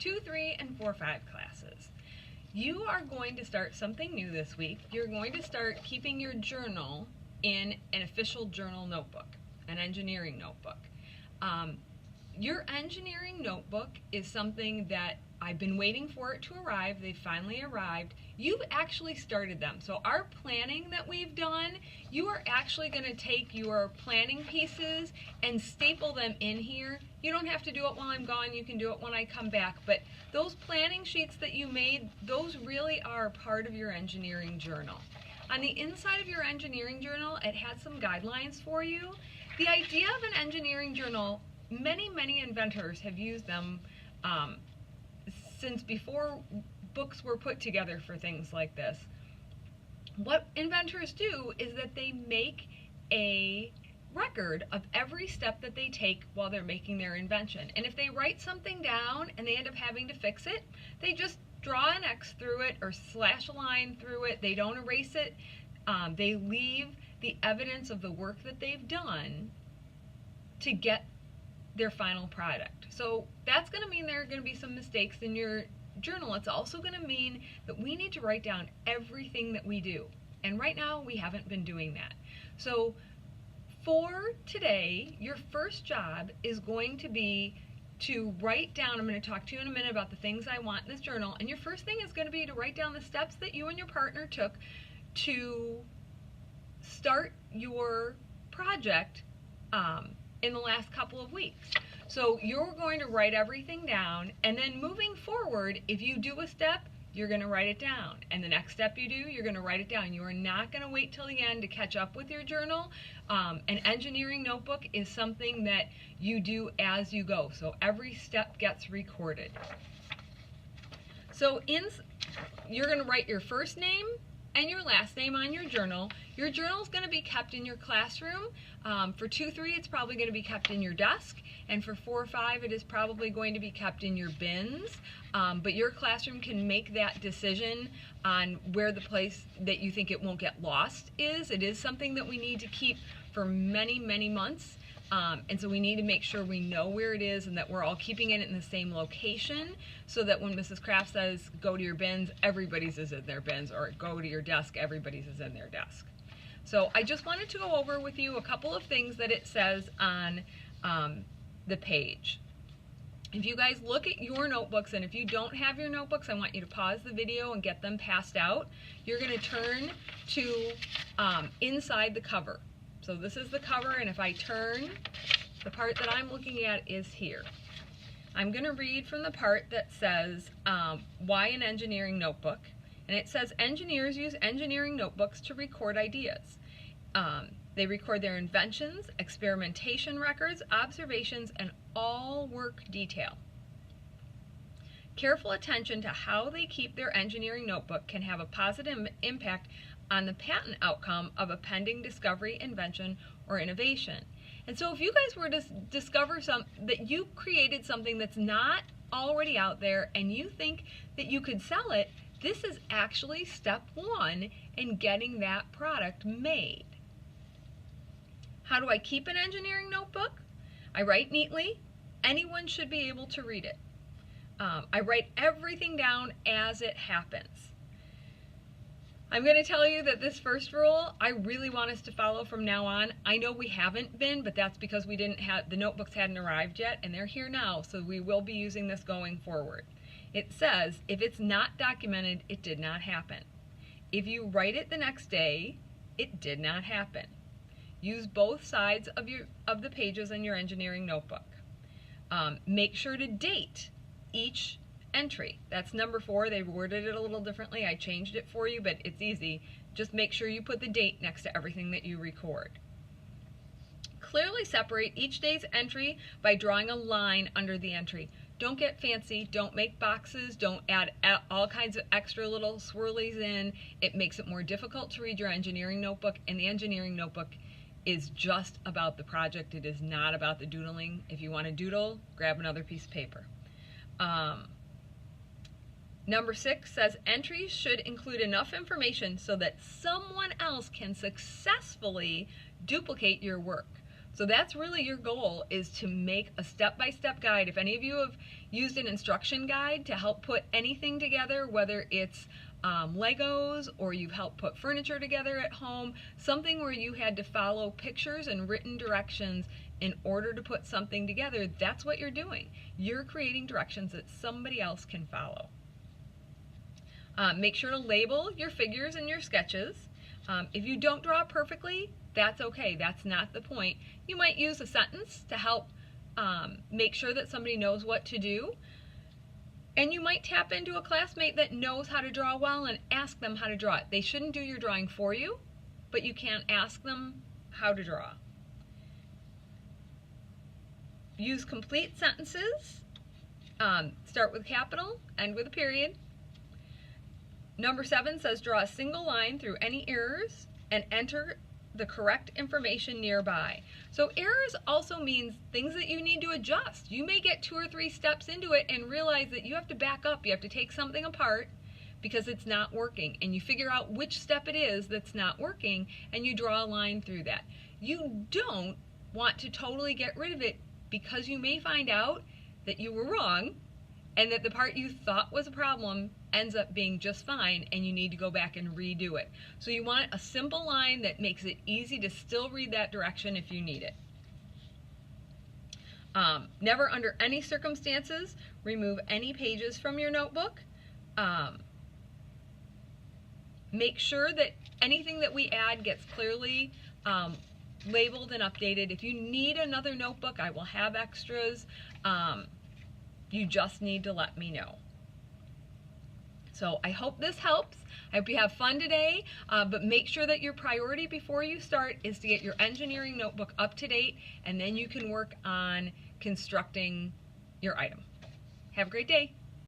2, 3, and 4, 5 classes. You are going to start something new this week. You're going to start keeping your journal in an official journal notebook, an engineering notebook. Your engineering notebook is something that I've been waiting for it to arrive. They finally arrived. You've actually started them. So our planning that we've done, you are actually going to take your planning pieces and staple them in here. You don't have to do it while I'm gone. You can do it when I come back. But those planning sheets that you made, those really are part of your engineering journal. On the inside of your engineering journal, it had some guidelines for you. The idea of an engineering journal, many inventors have used them since before books were put together for things like this. What inventors do is that they make a record of every step that they take while they're making their invention. And if they write something down and they end up having to fix it, they just draw an X through it or slash a line through it. They don't erase it. They leave the evidence of the work that they've done to get their final product. So that's going to mean there are going to be some mistakes in your journal. It's also going to mean that we need to write down everything that we do. And right now we haven't been doing that. So for today, your first job is going to be to write down, I'm going to talk to you in a minute about the things I want in this journal, and your first thing is going to be to write down the steps that you and your partner took to start your project in the last couple of weeks. So you're going to write everything down, and then moving forward, if you do a step, you're going to write it down. And the next step you do, you're going to write it down. You are not going to wait till the end to catch up with your journal. An engineering notebook is something that you do as you go. So every step gets recorded. So you're going to write your first name and your last name on your journal. Your journal is going to be kept in your classroom. For 2, 3, it's probably going to be kept in your desk. And for 4, 5, it is probably going to be kept in your bins. But your classroom can make that decision on where the place that you think it won't get lost is. It is something that we need to keep for many months. And so we need to make sure we know where it is and that we're all keeping it in the same location so that when Mrs. Kraft says go to your bins, everybody's is in their bins, or go to your desk, everybody's is in their desk. So I just wanted to go over with you a couple of things that it says on the page. If you guys look at your notebooks, and if you don't have your notebooks, I want you to pause the video and get them passed out. You're going to turn to inside the cover. So this is the cover, and if I turn, the part that I'm looking at is here. I'm going to read from the part that says, why an engineering notebook? And it says, engineers use engineering notebooks to record ideas. They record their inventions, experimentation records, observations, and all work detail. Careful attention to how they keep their engineering notebook can have a positive impact on the patent outcome of a pending discovery, invention, or innovation. And so if you guys were to discover that you created something that's not already out there and you think that you could sell it, this is actually step 1 in getting that product made. How do I keep an engineering notebook? I write neatly. Anyone should be able to read it. I write everything down as it happens. I'm going to tell you that this first rule, I really want us to follow from now on. I know we haven't been, but that's because we didn't have, the notebooks hadn't arrived yet, and they're here now, so we will be using this going forward. It says, if it's not documented, it did not happen. If you write it the next day, it did not happen. Use both sides of the pages in your engineering notebook. Make sure to date each entry. That's number 4. They worded it a little differently. I changed it for you, but it's easy. Just make sure you put the date next to everything that you record. Clearly separate each day's entry by drawing a line under the entry. Don't get fancy. Don't make boxes. Don't add all kinds of extra little swirlies in. It makes it more difficult to read your engineering notebook, and the engineering notebook is just about the project. It is not about the doodling. If you want to doodle, grab another piece of paper. Number 6 says entries should include enough information so that someone else can successfully duplicate your work. So that's really your goal, is to make a step-by-step guide. If any of you have used an instruction guide to help put anything together, whether it's Legos or you've helped put furniture together at home, something where you had to follow pictures and written directions in order to put something together, that's what you're doing. You're creating directions that somebody else can follow. Make sure to label your figures and your sketches. If you don't draw it perfectly, that's okay. That's not the point. You might use a sentence to help make sure that somebody knows what to do. And you might tap into a classmate that knows how to draw well and ask them how to draw it. They shouldn't do your drawing for you, but you can ask them how to draw. Use complete sentences. Start with a capital, end with a period. Number 7 says draw a single line through any errors and enter the correct information nearby. So errors also means things that you need to adjust. You may get 2 or 3 steps into it and realize that you have to back up. You have to take something apart because it's not working, and you figure out which step it is that's not working, and you draw a line through that. You don't want to totally get rid of it, because you may find out that you were wrong and that the part you thought was a problem ends up being just fine, and you need to go back and redo it. So you want a simple line that makes it easy to still read that direction if you need it. Never under any circumstances remove any pages from your notebook. Make sure that anything that we add gets clearly labeled and updated. If you need another notebook, I will have extras. You just need to let me know. So I hope this helps. I hope you have fun today, but make sure that your priority before you start is to get your engineering notebook up to date, and then you can work on constructing your item. Have a great day.